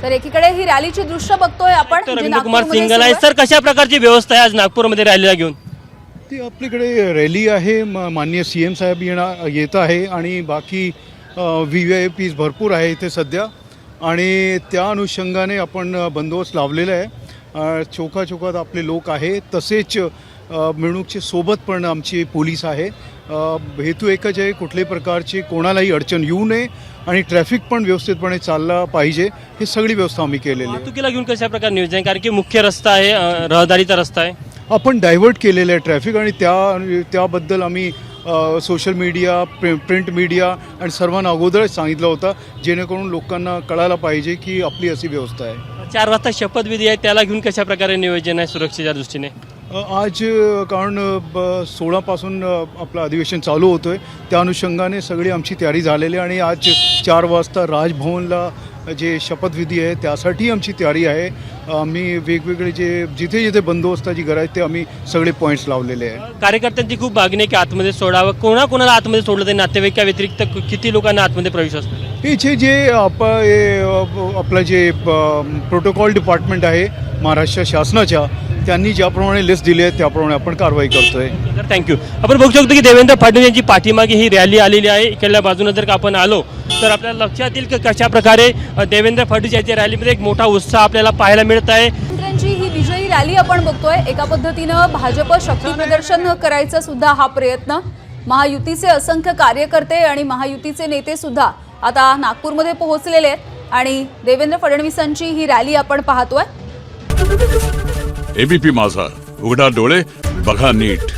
तर एकीकडे ही रॅलीची दृश्य बघतोय आपण तर जे रवींद्र कुमार नागपूरमध्ये सिंगल आहे. सुरू आहे. सर, कशा प्रकारची व्यवस्था आहे आज नागपूरमध्ये रॅलीला घेऊन? ती आपल्याकडे रॅली आहे, माननीय CM साहेब येत आहे आणि बाकी VVIPs भरपूर आहे इथे सध्या आणि त्या अनुषंगाने आपण बंदोबस्त लावलेला आहे. चौकात आपले लोक आहे, तसेच मिरवणूकचे सोबत पण आमची पोलीस आहे. हेतू एकच आहे, कुठल्याही प्रकारची कोणालाही अडचण येऊ नये आणि ट्रॅफिक पण व्यवस्थितपणे चालला पाहिजे, ही सगळी व्यवस्था आम्ही केलेली आहे. वाहतुकीला घेऊन कशा प्रकारे नियोजन आहे? कारण की मुख्य रस्ता आहे, रहदारीचा रस्ता आहे. आपण डायव्हर्ट केलेलं आहे ट्रॅफिक आणि त्याबद्दल आम्ही सोशल मीडिया, प्रिंट मीडिया आणि सर्वांना अगोदरच सांगितलं होतं, जेणेकरून लोकांना कळायला पाहिजे की आपली अशी व्यवस्था आहे. 4 वाजता शपथविधी आहे, त्याला घेऊन कशा प्रकारे नियोजन आहे सुरक्षेच्या दृष्टीने? आज कारण 16 पासून आपलं अधिवेशन चालू होतं आहे, त्या अनुषंगाने सगळी आमची तयारी झालेली आहे आणि आज 4 वाजता राजभवनला जे शपथविधी आहे त्यासाठी आमची तयारी आहे. आम्ही वेगवेगळे जिथे बंदोबस्ताची गरज आहे ते आम्ही सगळे पॉईंट्स लावलेले आहे. कार्यकर्त्यांची खूप मागणी आहे की आतमध्ये सोडावं. कोणाकोणाला आतमध्ये सोडलं ते नातेवाईका व्यतिरिक्त किती लोकांना आतमध्ये प्रवेश असतो? हे जे आपलं जे प्रोटोकॉल डिपार्टमेंट आहे महाराष्ट्र शासनाच्या, त्यांनी ज्याप्रमाणे लिस्ट दिली आहे त्याप्रमाणे आपण कारवाई करतोय. थँक्यू. आपण बघू शकतो की देवेंद्र फडणवीस यांची पाठीमागे ही रॅली आलेली आहे. इकडल्या बाजूने जर का आपण आलो तर आपल्याला लक्षात येईल की कशा प्रकारे देवेंद्र फडणवीस यांच्या रॅलीमध्ये एक मोठा उत्साह आपल्याला पाहायला मिळत आहे. मुख्यमंत्र्यांची ही विजयी रॅली आपण बघतोय. एका पद्धतीनं भाजप शक्ती प्रदर्शन करायचा सुद्धा हा प्रयत्न. महायुतीचे असंख्य कार्यकर्ते आणि महायुतीचे नेते सुद्धा आता नागपूरमध्ये पोहोचलेले आहेत आणि देवेंद्र फडणवीसांची ही रॅली आपण पाहतोय. ABP माझा, उघडा डोळे बघा नीट.